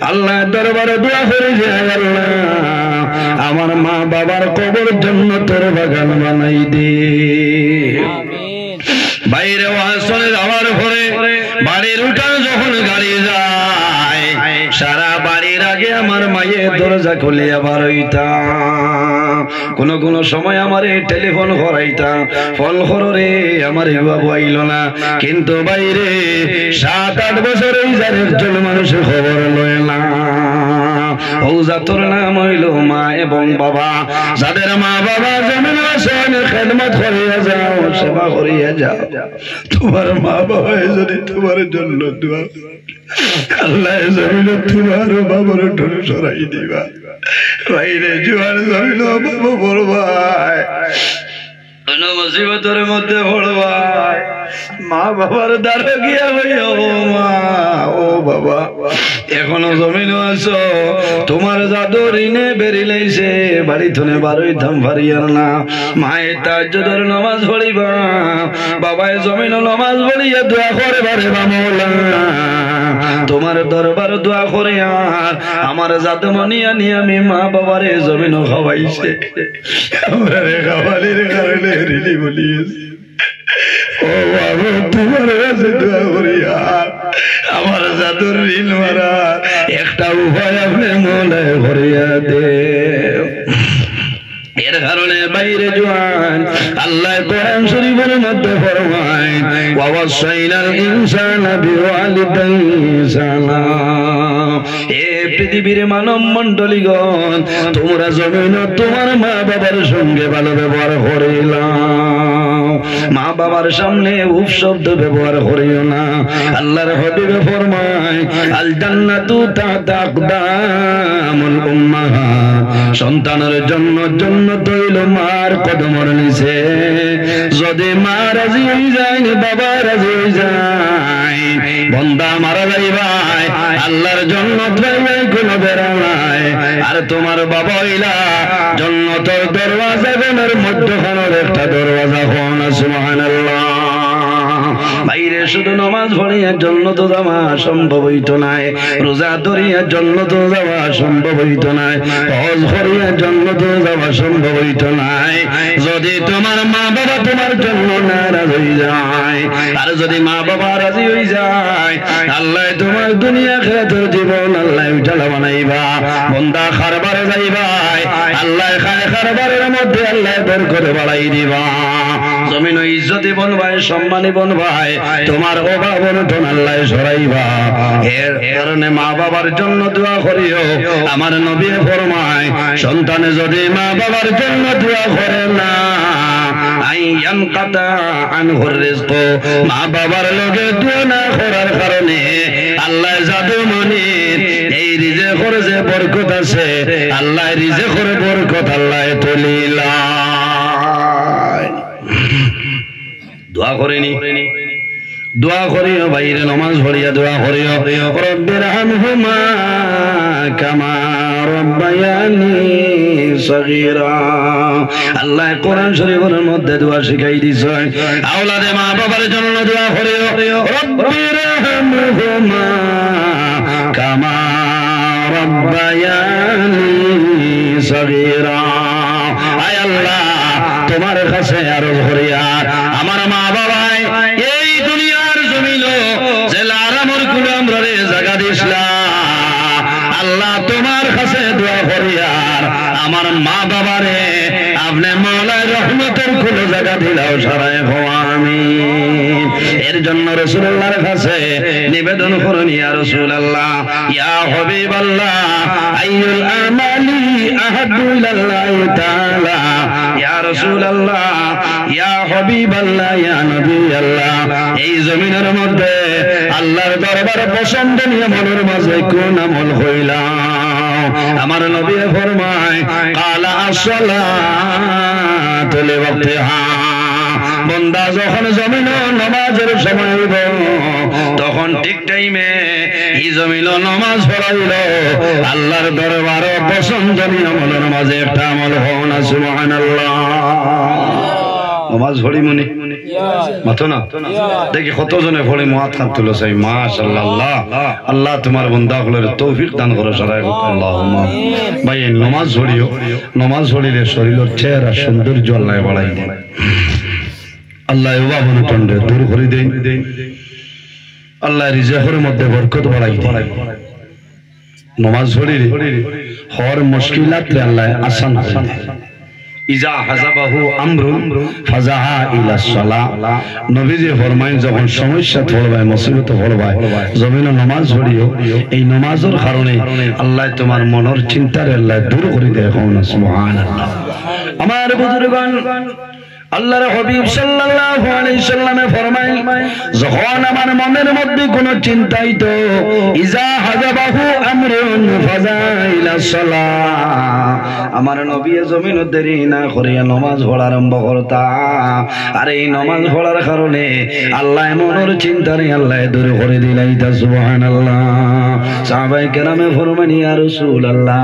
আল্লাহর দরবারে দোয়া করে যে আল্লাহ আমার মা বাবার কবর জান্নাতের বাগান বানাই দে। বাইরে ওয়াসলে যাওয়ার পরে বাড়ির উঠান যখন গাড়ি যায়, সারা বাড়ির আগে আমার মায়ের দরজা খুলে আবার হইতাম। কোন সময় আমার টেলিফোন করাইতাম, ফোন করো রে আমার বাবু আইল না। কিন্তু বাইরে 7-8 বছর এই একজন মানুষের খবর লয় না। ওজা তোর নাম হইল মা এবং বাবা। যাদের মা বাবা জমিন আসেন খেদমত করিয়া যাও, সেবা করিয়া যাও। তোমার মা বাবা যদি তোমার জন্য দোয়া আল্লাহ জমিন তোমার বাবার ঠোঁট সরাই দিবা। বাইরে জোয়ার জমিন বাবা বলবাই, কোন মুসিবতের মধ্যে পড়বাই, মা বাবার দ্বারা গিয়া হইয়া ও মা ও বাবা এখনো জমিনও আছো, তোমার জাদু ঋণে বেরিলাইছে, বাড়ি থনে বারোই ধাম ভারিয়ার না। মায়ের তাজ্জুদের নামাজ পড়িবা, বাবায় জমিনও নামাজ পড়িয়া দোয়া করে বারে বামলা তোমার দরবার দোয়া করে। আর আমার জাদু মনিয়া নিয়ে আমি মা বাবারে জমিনও খাওয়াইছে, আমরা রে খাওয়ালির কারণে ঋণী বলিয়েছি। ও বাবা তোমার কাছে দোয়া করি, আমার জাদুর ঋণ মারা একটা উপায় আপনি মনে করিয়া দে। এর কারণে বাইরে জোয়ান আল্লাহ কোরআন শরীফের মধ্যে ফরমায় ওয়াসাইনাল ইনসানা বিওয়ালিদাইহি ইহসানা। এ পৃথিবীর মানব মণ্ডলীগণ, তোমরা জমিন তোমার মা বাবার সঙ্গে ভালো ব্যবহার করিলাম, মা বাবার সামনে উফ শব্দ ব্যবহার করিও না। আল্লাহর হাবিবে ফরমায় আল জান্নাতু তাহতা আকদামুল উম্মাহাত, সন্তানের জন্য জান্নাত হইল মার কদমের নিচে। যদি মা রাজি হয়ে যায়, বাবা রাজি হয়ে যায়, বান্দা মারা যাইবাই আল্লাহর জান্নাত পাইবে কোনো বেড়া নাই। আর তোমার বাবা হইলা জান্নাতের দরওয়াজা গণের মধ্যখানের একটা দরওয়াজা হন। সুবহানাল্লাহ। বাইরে শুধু নামাজ পড়িয়ার জন্য তো যাওয়া সম্ভব হইত নাই, রোজা ধরিয়ার জন্য তো যাওয়া সম্ভব হইত নাই, হজ করিয়ার জন্য তো যাওয়া সম্ভব হইত নাই। যদি তোমার মা বাবা তোমার জন্য নারাজ হয়ে যায়, আর যদি মা বাবা রাজি হয়ে যায়, আল্লাহ তোমার দুনিয়া খেলাধুর জীবন আল্লাহ উজালা বানাইবা। বন্দা খারবারে যাইবা, আল্লাহ খায় খারবারের মধ্যে আল্লাহ বের করে বাড়াই দিবা। জমিন ইজ্জতি বনবাই, সম্মানী বনবাই, তোমার অভাব অনটন আল্লাহ সরাইবা। এর কারণে মা বাবার জন্য দোয়া করিও। আমার নবী ফরমায়, সন্তানে যদি মা বাবার জন্য দোয়া করে না, আইয়ান কাতা আনহুর রিজক, মা বাবার লগে দোয়া না করার কারণে আল্লাহ জাদু মনির এই রিজেকের যে বরকত আছে, আল্লাহ রিজেকের বরকত আল্লাহ তুলিলা। দোয়া করেনি, দোয়া করিও বাইরে নামাজ পড়িয়া দোয়া করিও, রব্বির হামহুমা কামা রব্বায়ানি সগীরা। আল্লাহ কোরআন শরীফের মধ্যে দোয়া শিখাই দিছে, আওলাদে মা বাবার জন্য দোয়া করিও, রব্বির হামহুমা কামা রব্বায়ানি সগীরা। আয় আল্লাহ, তোমার কাছে আরজ করিয়া আমার মা বাবাই এই দুনিয়ার জমিন যে লারামর গুলাম রে জায়গা দিসলা, আল্লাহ তোমার কাছে দোয়া করিয়ার আমার মা বাবারে আপনি মাওলার রহমতের কোন জায়গা দিলাও সারায় আমিন। এর জন্য রাসূলুল্লাহর কাছে নিবেদন করুন, ইয়া রাসূলুল্লাহ, ইয়া হাবিবাল্লাহ, আইয়ুল আমালি আহাব্বু ইলাল্লাহি তাআলা, ইয়া রাসূলুল্লাহ, ইয়া হাবিবাল্লাহ, ইয়া নবিয়াল্লাহ, এই জমিনের মধ্যে আল্লাহর দরবারে পছন্দনীয় আমলের মাঝে কোন আমল হইলাম? আমার নবী ফরমায়, কালা আসসালাতু লিওয়াক্তিহা। বান্দা যখন জমিন নামাজের সময় হইব, তখন ঠিক টাইমে এই জমিন নামাজ পড়াইল, আল্লাহর দরবারে পছন্দনীয় আমলের মাঝে একটা আমল হও না, সুবহানাল্লাহ। নামাজ পড়ি মনি মাথো না দেখি কতজনে পড়ে মুহাত খান তুলো চাই, মাশাআল্লাহ। আল্লাহ তোমার বান্দা হলের তৌফিক দান করো সারাই, আল্লাহুম্মা। ভাই নামাজ পড়িও, নামাজ পড়িলে শরীরের চেহারা সৌন্দর্য আল্লাহ বাড়াই দেন, আল্লাহ অভাব অনটন দূর করে দেন, আল্লাহ রিজেকের মধ্যে বরকত বাড়াই দেন। নামাজ পড়িলে হর মুশকিলাত আল্লাহ আসান করে দেন। ইজা হাজাবাহু আমরুন ফাজাহা ইলা সালাহ। নবীজি ফরমায়, যখন সমস্যা পড়বায়, মুসিবত পড়বায়, জমিনে নামাজ পড়িও, এই নামাজের কারণে আল্লাহ তোমার মনের চিন্তারে আল্লাহ দূর করে দেয়, সুবহানাল্লাহ। আমার বুজুর্গণ, আল্লাহর হাবিব সাল্লাল্লাহু আলাইহি সাল্লামে ফরমায়, যখন আমার মনের মধ্যে কোন চিন্তা হইতো, ইজা হাজাবাহু আমরুন ফাজাইলা সালাহ, আমার নবী জমিন দেরি না করিয়া নামাজ পড়া আরম্ভ করতা। আর এই নামাজ পড়ার কারণে আল্লাহ মনের চিন্তারে আল্লাহ দূর করে দিলাইতা, সুবহানাল্লাহ। সাহাবায়ে কেরামে ফরমান, ইয়া রাসূলুল্লাহ,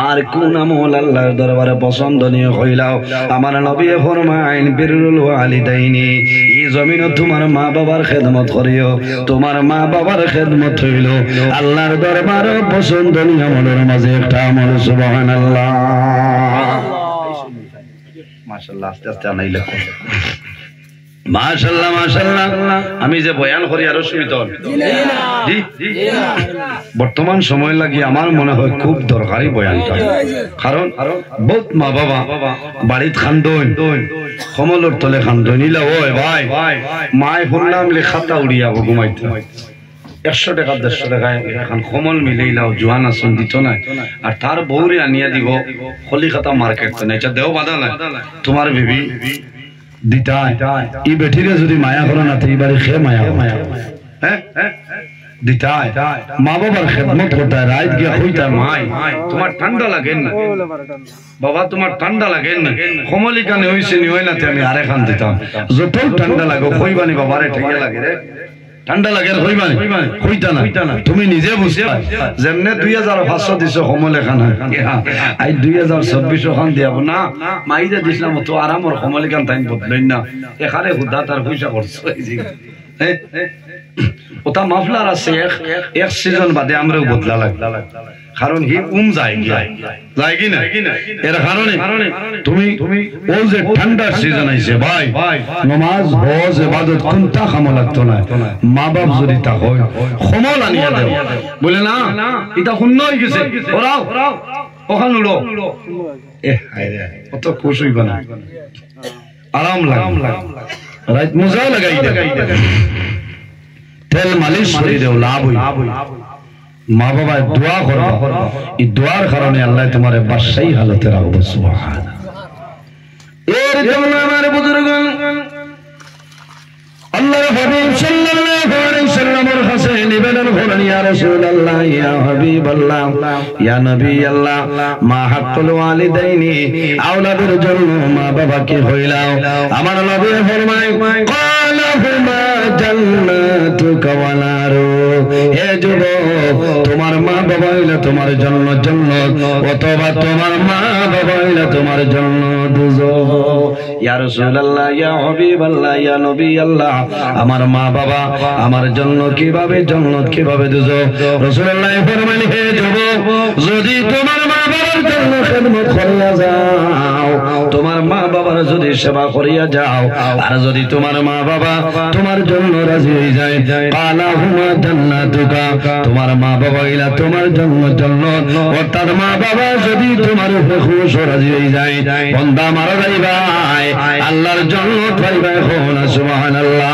আর কোন আমল আল্লাহর দরবারে পছন্দনীয় হইলাও? আমার নবী ফরমায়, বিরুল ওয়ালিদাইনি, এই জমিনে তোমার মা বাবার খেদমত করিও। তোমার মা বাবার খেদমত হইল আল্লাহর দরবারে পছন্দনীয় আমলের মাঝে একটা আমল, সুবহানাল্লাহ। মাশাআল্লাহ, আস্তে আস্তে আনাইলে মাশাআল্লাহ মাশাআল্লাহ। আমি যে বয়ান করি আরো সুবিধা বর্তমান সময় লাগি আমার মনে হয় খুব দরকারি বয়ানটা, কারণ বহুত মা বাবা বাড়িত খান্দন, কমলের তলে খান্দন, ইলা ওই ভাই মায় শুনলাম লেখাটা উড়িয়া ঘুমাইতে 100 টাকা 150 টাকায় এখন কমল মিলাইলাও, জোয়ান আসন দিত না, আর তার বউরে আনিয়া দিব কলিকাতা মার্কেট তো না, এটা দেও বাধা নাই, তোমার বেবি দিতা ই বেঠিরে যদি মায়া করে না, এইবারে খে মায়া হ্যাঁ দিতা মা বাবার খেদমত করতে রাত গিয়া হইতা, মাই তোমার ঠান্ডা লাগেন না বাবা, তোমার ঠান্ডা লাগেন না, কমলি কানে হইছে নি হয় না, আমি আরে খান দিতাম, যত ঠান্ডা লাগো কইবানি বাবারে ঠেকে লাগে রে, ঠান্ডা লাগে কইবানি কইতা না, তুমি নিজে বুঝবা। যেমনে 2500 দিছো কমলে খানা, আই 2024 খান দিয়াব না, মাইদা দিছিলাম তো আরামর কমলে কান টাইম বদলেন না, এখানে হুদা তার পয়সা করছো। ওটা মাফলার আছে এক সিজন বাদে আমরাও বদলা লাগে কারণ হি যায় কি না এর কারণে তুমি ও যে ঠান্ডার সিজন আইছে ভাই নামাজ হজ ইবাদত কোনটা কাম লাগতো না মা বাপ যদি তা হয় ক্ষমা আনিয়া দাও বলে না এটা শূন্য হয়ে গেছে ওরাও ওখানে উড়ো অত খুশ হইব না আরাম লাগে রাত মজা লাগাই তেল মালিশ করে দেও লাভ হই মা বাবা দোয়া করো এই দোয়ার কারণে আল্লাহ তোমারে বাদশাহী হালতে রাখবে সুবহানাল্লাহ এর জন্য আমার বুজুর্গগণ আল্লাহর হাবিব সাল্লাল্লাহু আলাইহি সাল্লামের কাছে নিবেদন করেন ইয়া রাসূলুল্লাহ ইয়া হাবিবাল্লাহ ইয়া নবী আল্লাহ মা হাক্কুল ওয়ালিদাইনি আওলাদের জন্য মা বাবাকে হইলাও আমার নবী ফরমায় ক্বালা হুমা জান্নাতুকা ওয়া নারু হে যুবক তোমার মা বাবা হইলো তোমার জন্য জান্নাত অথবা তোমার মা বাবা হইলো তোমার জন্য দোজখ ইয়া রাসূলুল্লাহ ইয়া হাবিবাল্লাহ ইয়া নবী আল্লাহ আমার মা বাবা আমার জন্য কিভাবে জান্নাত কিভাবে দোজখ রাসূলুল্লাহ ফরমালেন হে যুবক যদি তোমার মা বাবার জন্য খিদমত করিয়া যাও তোমার মা বাবার যদি সেবা করিয়া যাও আর যদি তোমার মা বাবা তোমার জন্য রাজি হয়ে যায় কালা হুমা জান্নাতুকা তোমার মা বাবা হইলা তোমার জন্য জান্নাত অর্থাৎ মা বাবা যদি তোমার উপরে খুশ রাজি হয়ে যায় বান্দা মারা যাইবাই আল্লাহর জান্নাত পাইবাই কোনা সুবহানাল্লাহ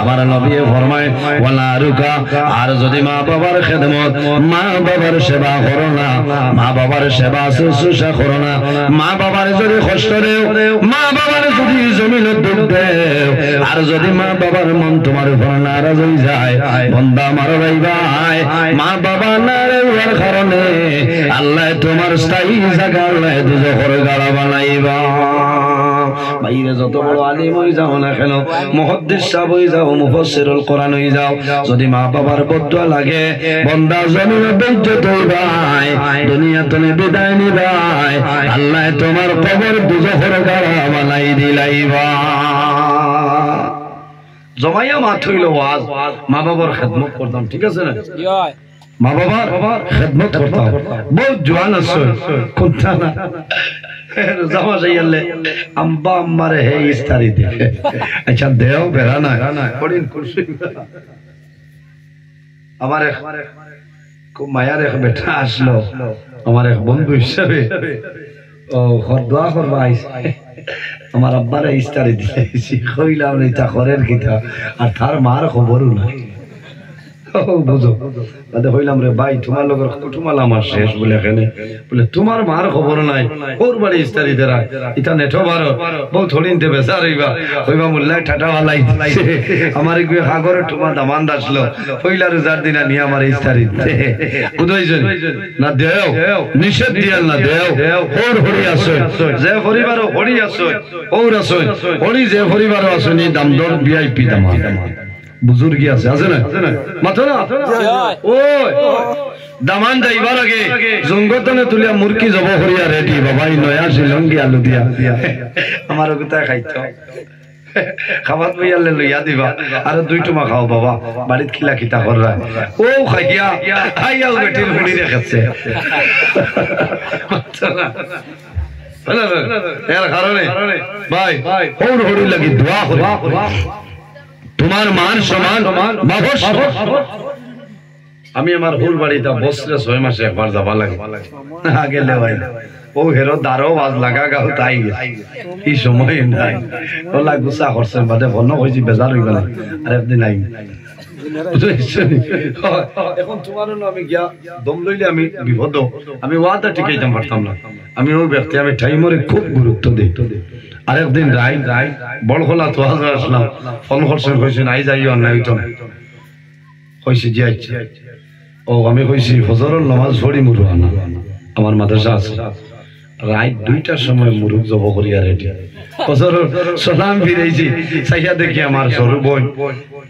আমার নবী ফরমায় ওয়ালা রুকা আর যদি মা বাবার খিদমত মা বাবার সেবা করো না মা বাবার সেবা শুশ্রূষা করো না মা বাবার যদি কষ্ট দেও মা বাবার যদি জমিনত দুঃখ দেও আর যদি মা বাবার মন তোমার উপর নারাজ হয়ে যায় বান্দা মারা যাইবাই মা বাবা নারাজ হওয়ার কারণে আল্লাহ তোমার স্থায়ী জায়গা আল্লাহ দুজখের গাড়া বানাইবা বাইরে যত বড় আলিম হয়ে যাও না কেন মুহাদ্দিস সাহেব হয়ে যাও মুফাসসিরুল কোরআন হয়ে যাও যদি মা বাবার বদদুয়া লাগে বান্দা জমিনে বেইজ্জত হইবাই দুনিয়াতে বিদায় নিবাই আল্লাহ তোমার কবর দুজখের গাড়া বানাই দিলাইবা জমাইয়া মাত হইল ওয়াজ মা বাবার খিদমত করতাম ঠিক আছে না মা বাবার খিদমত করতাম বহুত জওয়ান আছে কোনটা না জামা যাইলে আম্বা আম্মারে হে ইস্তারি দে আচ্ছা দেও বেরা না পড়িন কুরসি আমার এক খুব মায়ার এক বেটা আসলো আমার এক বন্ধু হিসেবে ও দোয়া করবা আইছে আমার আব্বারে ইস্তারি দিয়েছি কইলাম এটা করেন কিটা আর তার মার খবরও নাই বুঝো বাদে হইলাম রে ভাই তোমার লগর কুটুমাল আমার শেষ বলে এখানে বলে তোমার মার খবর নাই ওর বাড়ি ইস্তারি দেরা এটা নেটো বারো বহু থড়িন দেবে স্যার হইবা মুল্লায় ঠাটা ওয়ালাই আমার গিয়ে সাগরে তোমার দামান আসলো হইলার যার দিনা নিয়ে আমার ইস্তারি বুঝাইছেন না দেও নিষেধ দিয়াল না দেও ওর হরি আসো যে পরিবারও হরি আসো ওর আসো হরি যে পরিবারও আসো নি দামদর ভিআইপি দামা বুজুর্গি আছে না মাথো না ওই দামান যাইবার আগে জঙ্গতনে তুলিয়া মুরকি জব করিয়া রেডি বাবাই নয়া শিলঙ্গি আলু দিয়া আমার ওটা খাইতো খাবার বইয়ালে লইয়া দিবা আর দুই টুমা খাও বাবা বাড়িত খিলা খিতা কররা ও খাইয়া আইয়াও বেটির হুড়ি রেখেছে এর কারণে ভাই ওর হরি লাগি দোয়া করি তোমার মান সমান আমি আমার হুর বাড়িটা বসলে 6 মাসে একবার যাবা লাগে আগে লেওয়াই ও হেরো দারো বাজ লাগা গাও তাই এই সময় নাই ওলা গুসা করছেন বাদে বন্য হইছি বেজার হই গেল আর একদিন আই এখন তোমার আমি গিয়া দম লইলে আমি বিপদ আমি ওয়াদা টিকাইতাম পারতাম না আমি ওই ব্যক্তি আমি টাইমরে খুব গুরুত্ব দেই আরেকদিন রাই বড় খোলা তো আসলাম ফোন করছেন কইছেন আই যাইও না হইতো না কইছি যে আচ্ছা ও আমি কইছি ফজরের নামাজ পড়ি মুরু আনা আমার মাদ্রাসা আছে রাত 2টার সময় মুরুক জব করিয়া রেডি ফজরের সালাম ফিরাইছি সাইয়া দেখি আমার সরু বোন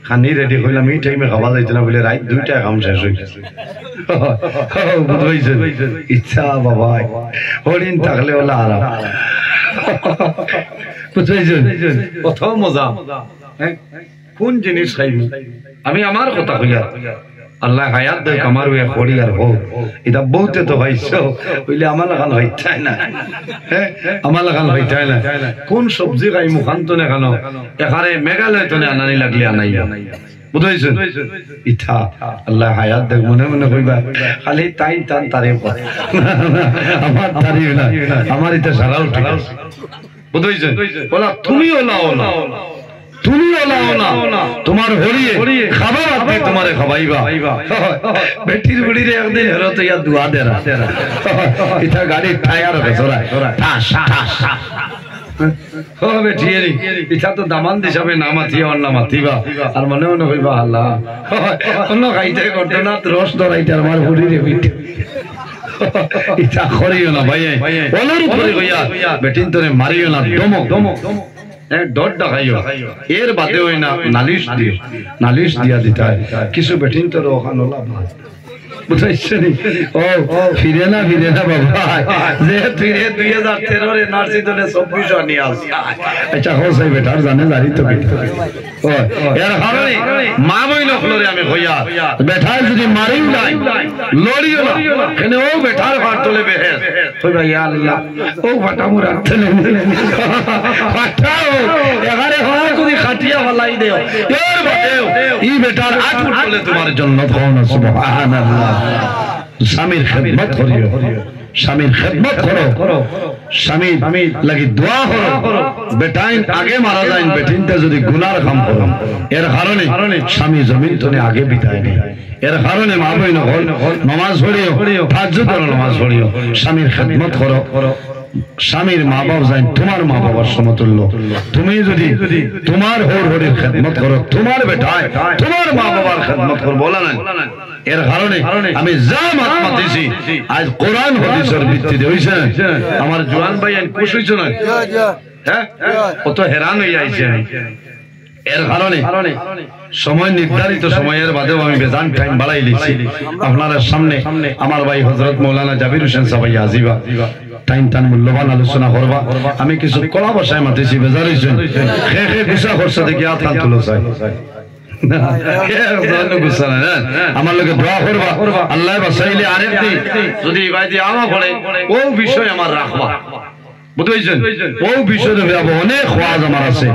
খানি রেডি কইলাম এই টাইমে খাওয়া যাইতো না বলে রাত 2টায় কাম শেষ হই গেছে বুঝাইছেন ইচ্ছা বাবা হরিণ থাকলে ওলা আরাম বুঝাইছেন কত মজা কোন জিনিস খাইব আমি আমার কথা কইয়া আল্লাহ হায়াত দেখ আমার ওই করি আর হোক এটা বহুতে তো হইছো বলে আমার লাগাল হইতাই না আমার লাগাল হইতাই না কোন সবজি খাই মুখান্ত না কেন এখানে মেঘালয় তো আনানি লাগলে আনাই বুঝাইছেন ইথা আল্লাহ হায়াত দেখ মনে মনে কইবা খালি তাই টান তারিফ আমার তারিফ না আমার এটা সারা উঠে বুঝাইছেন বলা তুমিও লাও না তুমিও লাও না তোমার হরিয়ে খাবার আপনি তোমারে খাবাইবা বেটির বুড়িরে একদিন হরত ইয়া দুয়া দেরা ইথা গাড়ি টায়ার হবে সরা ঠাস ঠাস হবে ঠিয়েরি ইথা তো দামান দিছাবে না মাথিয়া অন্য মাথিবা আর মনে মনে কইবা আল্লাহ অন্য খাইতে করতে না রস ধরাইতে আমার হরিরে বিট ইথা করিও না ভাই ওনার উপরে কইয়া বেটিন তোরে মারিও না দমক ডট দেখাইও এর বাদে হয় না নালিশ দিয়া দিতে হয় কিছু বেঠিন তোর ওখানে বুঝাইছেন ও ফিরে না বাবা যে ফিরে 2013 এনআরসি তোলে 26 নিয়ে আসছে আচ্ছা হোসাই বেটার জানে জানি তো ও এর কারণে মা বইল ফ্লোরে আমি কইয়া বেটার যদি মারিও নাই লড়িও না কেন ও বেটার ফাট তোলে বেহে কই ভাই আল্লাহ ও ফাটা মুরা তেলে ফাটাও এবারে হয় যদি খাটিয়া ফলাই দেও এর বাদেও ই বেটার আট তোলে তোমার জন্য কোন সুবহানাল্লাহ স্বামীর খেদমত করিও স্বামীর খেদমত করো স্বামী লাগি দোয়া করো বেটাইন আগে মারা যায় বেটিনটা যদি গুনার কাম করো এর কারণে স্বামী জমিন তনে আগে বিতায় নেই এর কারণে মা বই নামাজ পড়িও তাহাজ্জুদের নামাজ পড়িও স্বামীর খেদমত করো স্বামীর মা বাবা যায় তোমার মা বাবার সমতুল্য তুমি যদি তোমার হরির খেদমত করো তোমার বেটায় তোমার মা বাবার খেদমত করো বলা নাই এর কারণে আমি যা মাত দিছি আজ কোরআন হাদিসের ভিত্তিতে হইছে আমার জওয়ান ভাই খুশি হইছো না হ্যাঁ কত হেরান হই আইছে এর কারণে সময় নির্ধারিত সময়ের বাদেও আমি বেজান টাইম বাড়াই লিছি আপনার সামনে আমার ভাই হযরত মাওলানা জাবির হোসেন সাহেব আজিবা টাইম টান মূল্যবান আলোচনা করবা আমি কিছু কলা ভাষায় মাতিছি বেজার হইছেন খে গুসা করছে দেখি আথান তুলো চাই আমার লোকে দোয়া করবা আল্লাহ বাসাইলে আরেকদিন যদি বাইদি আমা পড়ে ও বিষয় আমার রাখবা বুঝাইছেন ও বিষয়ে অনেক ওয়াজ আমার আছে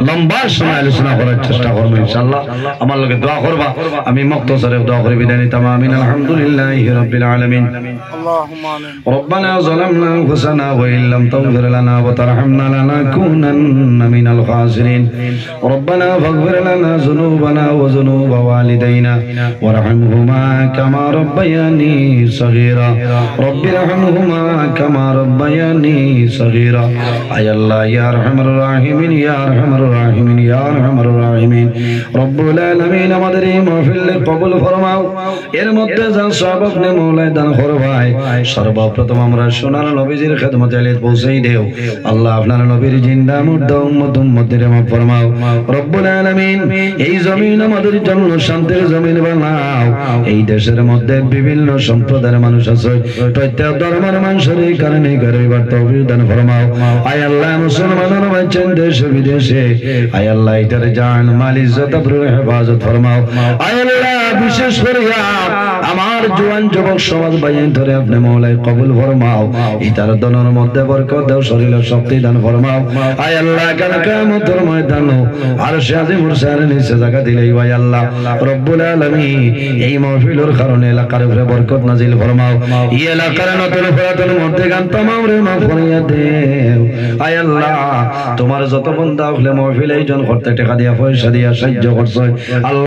লম্বা সময় আলোচনা করার চেষ্টা করব ইনশাআল্লাহ আমার লোকে দোয়া করবা আমি মুক্তসরে দোয়া করে বিদায় নিতাম আমিন আলহামদুলিল্লাহি রাব্বিল আলামিন اللهم آمين ربنا ظلمنا أنفسنا وإن لم تغفر لنا وترحمنا لنكونن من الخاسرين ربنا فاغفر لنا ذنوبنا وذنوب والدينا وارحمهما كما ربياني صغيرا رب ارحمهما كما ربياني صغيرا أي الله يا أرحم الراحمين يا أرحم الراحمين يا أرحم الراحمين رب العالمين আমাদের এই মাহফিল কবুল ফরমাও এর মধ্যে যা সওয়াব আপনি মওলা দান করবাই সর্বপ্রথম আমরা সোনার নবীজির খেদমতে আলিত পৌঁছাই দেও আল্লাহ আপনার নবীর জিন্দা মুর্দা উম্মতের মাফ ফরমাও রব্বুল আলামিন এই জমিন আমাদের জন্য শান্তির জমিন বানাও এই দেশের মধ্যে বিভিন্ন সম্প্রদায়ের মানুষ আছে প্রত্যেক ধর্মের মানুষের কারণে গরিবার তৌফিক দান ফরমাও আয় আল্লাহ মুসলমানরা বাঁচেন দেশে বিদেশে আয় আল্লাহ এটার জান মাল ইজ্জত আবরুর হেফাজত ফরমাও আয় আল্লাহ বিশেষ করে আমার জওয়ান যুবক সমাজ ভাইয়ের ধরে আপনি মওলাই কবুল ফরমাও ইতার দনের মধ্যে বরকত দাও শরীরে শক্তি দান ফরমাও আয় আল্লাহ কাল কিয়ামতের ময়দানে আরশে আজিমুর সারে নিচে জায়গা দিলেই ভাই আল্লাহ রব্বুল আলামিন এই মাহফিলের কারণে এলাকার উপরে বরকত নাজিল ফরমাও এই এলাকার নতুন পুরাতন মধ্যে গান তামামরে মাফ করিয়া দেও আয় আল্লাহ তোমার যত বান্দা হলে মাহফিল আয়োজন করতে টাকা দিয়া পয়সা দিয়া সাহায্য করছে আল্লাহ